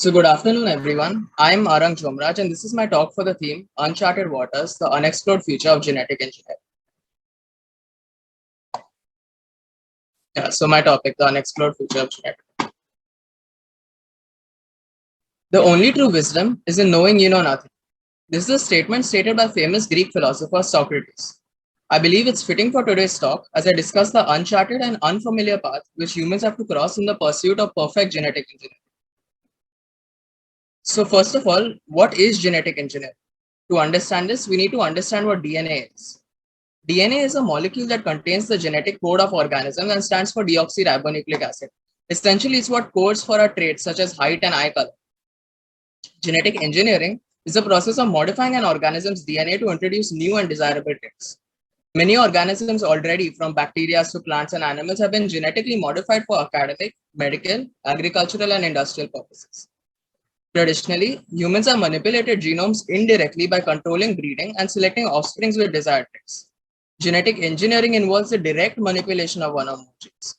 So good afternoon, everyone. I'm Arang Jomraj, and this is my talk for the theme Uncharted Waters, the Unexplored Future of Genetic Engineering. So my topic, the Unexplored Future of Genetic. The only true wisdom is in knowing you know nothing. This is a statement stated by famous Greek philosopher Socrates. I believe it's fitting for today's talk as I discuss the uncharted and unfamiliar path which humans have to cross in the pursuit of perfect genetic engineering. So first of all, what is genetic engineering? To understand this, we need to understand what DNA is. DNA is a molecule that contains the genetic code of organisms and stands for deoxyribonucleic acid. Essentially, it's what codes for our traits such as height and eye color. Genetic engineering is the process of modifying an organism's DNA to introduce new and desirable traits. Many organisms already, from bacteria to plants and animals, have been genetically modified for academic, medical, agricultural, and industrial purposes. Traditionally, humans have manipulated genomes indirectly by controlling breeding and selecting offsprings with desired traits. Genetic engineering involves the direct manipulation of one or more genes.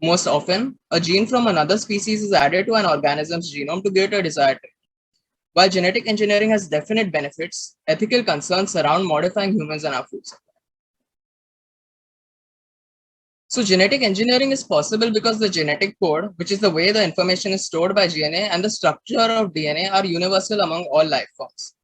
Most often, a gene from another species is added to an organism's genome to get a desired trait. While genetic engineering has definite benefits, ethical concerns surround modifying humans and our food supply. So genetic engineering is possible because the genetic code, which is the way the information is stored by DNA, and the structure of DNA are universal among all life forms.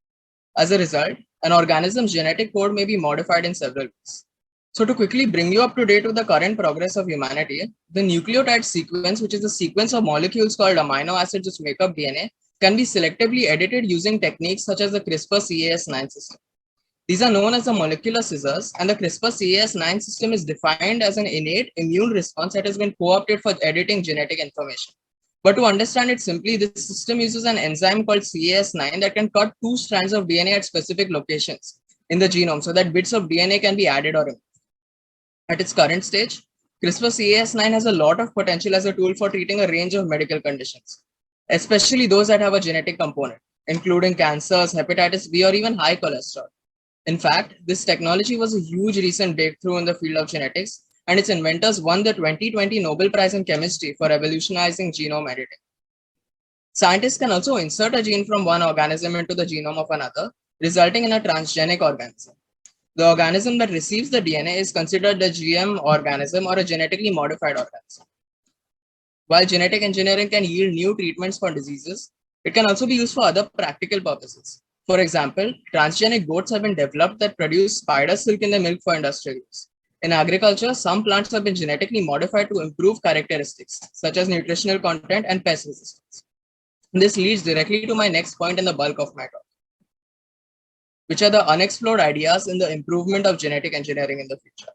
As a result, an organism's genetic code may be modified in several ways. So to quickly bring you up to date with the current progress of humanity, the nucleotide sequence, which is a sequence of molecules called amino acids which make up DNA, can be selectively edited using techniques such as the CRISPR-Cas9 system. These are known as the molecular scissors, and the CRISPR-Cas9 system is defined as an innate immune response that has been co-opted for editing genetic information. But to understand it simply, this system uses an enzyme called Cas9 that can cut two strands of DNA at specific locations in the genome so that bits of DNA can be added or removed. At its current stage, CRISPR-Cas9 has a lot of potential as a tool for treating a range of medical conditions, especially those that have a genetic component, including cancers, hepatitis B, or even high cholesterol. In fact, this technology was a huge recent breakthrough in the field of genetics, and its inventors won the 2020 Nobel Prize in Chemistry for revolutionizing genome editing. Scientists can also insert a gene from one organism into the genome of another, resulting in a transgenic organism. The organism that receives the DNA is considered a GM organism or a genetically modified organism. While genetic engineering can yield new treatments for diseases, it can also be used for other practical purposes. For example, transgenic goats have been developed that produce spider silk in the milk for industrial use. In agriculture, some plants have been genetically modified to improve characteristics, such as nutritional content and pest resistance. This leads directly to my next point and the bulk of my talk, which are the unexplored ideas in the improvement of genetic engineering in the future.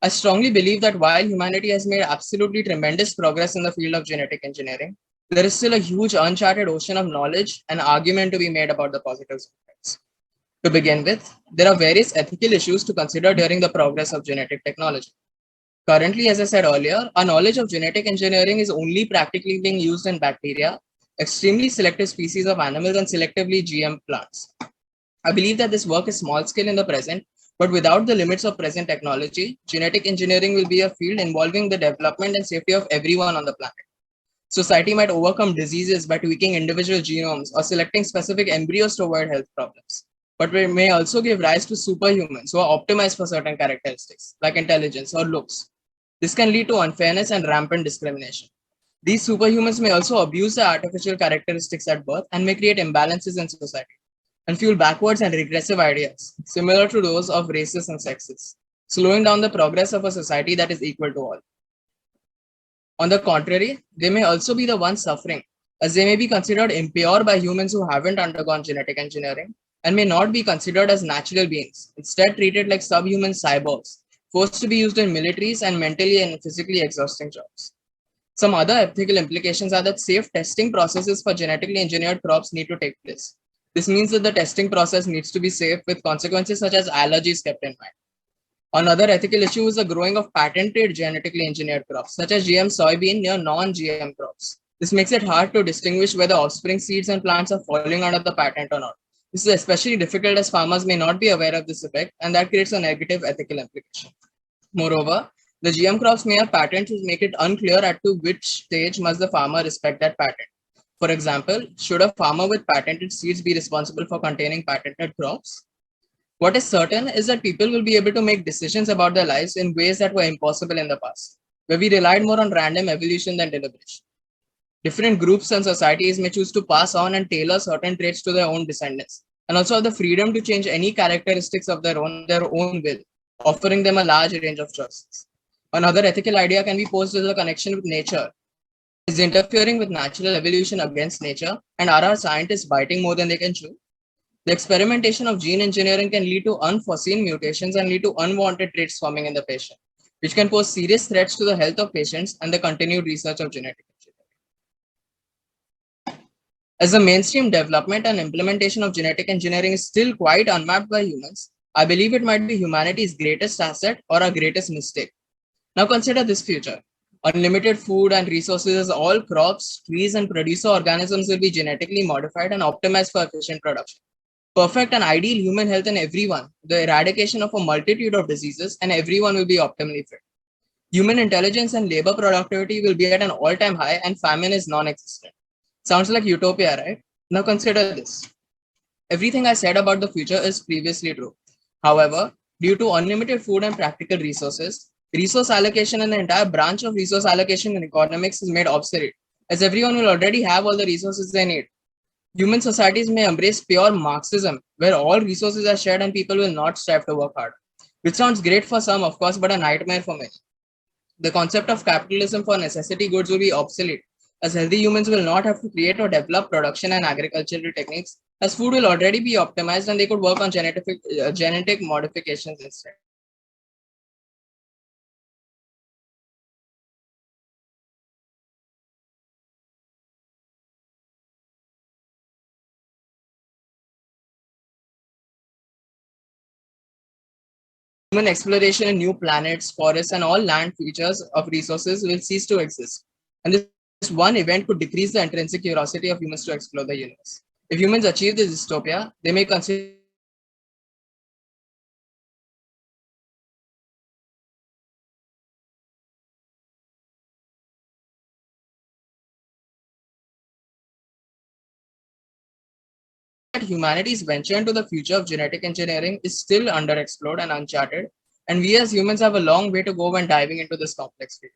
I strongly believe that while humanity has made absolutely tremendous progress in the field of genetic engineering, there is still a huge uncharted ocean of knowledge and argument to be made about the positives and effects. To begin with, there are various ethical issues to consider during the progress of genetic technology. Currently, as I said earlier, our knowledge of genetic engineering is only practically being used in bacteria, extremely selective species of animals, and selectively GM plants. I believe that this work is small scale in the present, but without the limits of present technology, genetic engineering will be a field involving the development and safety of everyone on the planet. Society might overcome diseases by tweaking individual genomes or selecting specific embryos to avoid health problems. But we may also give rise to superhumans who are optimized for certain characteristics, like intelligence or looks. This can lead to unfairness and rampant discrimination. These superhumans may also abuse the artificial characteristics at birth and may create imbalances in society and fuel backwards and regressive ideas, similar to those of races and sexes, slowing down the progress of a society that is equal to all. On the contrary, they may also be the ones suffering, as they may be considered impure by humans who haven't undergone genetic engineering and may not be considered as natural beings, instead treated like subhuman cyborgs, forced to be used in militaries and mentally and physically exhausting jobs. Some other ethical implications are that safe testing processes for genetically engineered crops need to take place. This means that the testing process needs to be safe with consequences such as allergies kept in mind. Another ethical issue is the growing of patented genetically engineered crops, such as GM soybean near non-GM crops. This makes it hard to distinguish whether offspring seeds and plants are falling under the patent or not. This is especially difficult as farmers may not be aware of this effect, and that creates a negative ethical implication. Moreover, the GM crops may have patents which make it unclear at to which stage must the farmer respect that patent. For example, should a farmer with patented seeds be responsible for containing patented crops? What is certain is that people will be able to make decisions about their lives in ways that were impossible in the past, where we relied more on random evolution than deliberation. Different groups and societies may choose to pass on and tailor certain traits to their own descendants, and also have the freedom to change any characteristics of their own will, offering them a large range of choices. Another ethical idea can be posed as a connection with nature. Is interfering with natural evolution against nature, and are our scientists biting more than they can chew? The experimentation of gene engineering can lead to unforeseen mutations and lead to unwanted traits forming in the patient, which can pose serious threats to the health of patients and the continued research of genetic engineering. As the mainstream development and implementation of genetic engineering is still quite unmapped by humans, I believe it might be humanity's greatest asset or our greatest mistake. Now consider this future. Unlimited food and resources as all crops, trees, and producer organisms will be genetically modified and optimized for efficient production. Perfect and ideal human health in everyone, the eradication of a multitude of diseases, and everyone will be optimally fit. Human intelligence and labor productivity will be at an all-time high, and famine is non-existent. Sounds like utopia, right? Now consider this. Everything I said about the future is previously true. However, due to unlimited food and practical resources, resource allocation and the entire branch of resource allocation in economics is made obsolete, as everyone will already have all the resources they need. Human societies may embrace pure Marxism, where all resources are shared and people will not strive to work hard, which sounds great for some, of course, but a nightmare for many. The concept of capitalism for necessity goods will be obsolete, as healthy humans will not have to create or develop production and agricultural techniques, as food will already be optimized and they could work on genetic modifications instead. Human exploration in new planets, forests, and all land features of resources will cease to exist. And this one event could decrease the intrinsic curiosity of humans to explore the universe. If humans achieve this dystopia, they may consider that humanity's venture into the future of genetic engineering is still underexplored and uncharted, and we as humans have a long way to go when diving into this complex field.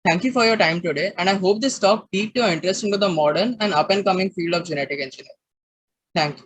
Thank you for your time today, and I hope this talk piqued your interest into the modern and up and coming field of genetic engineering. Thank you.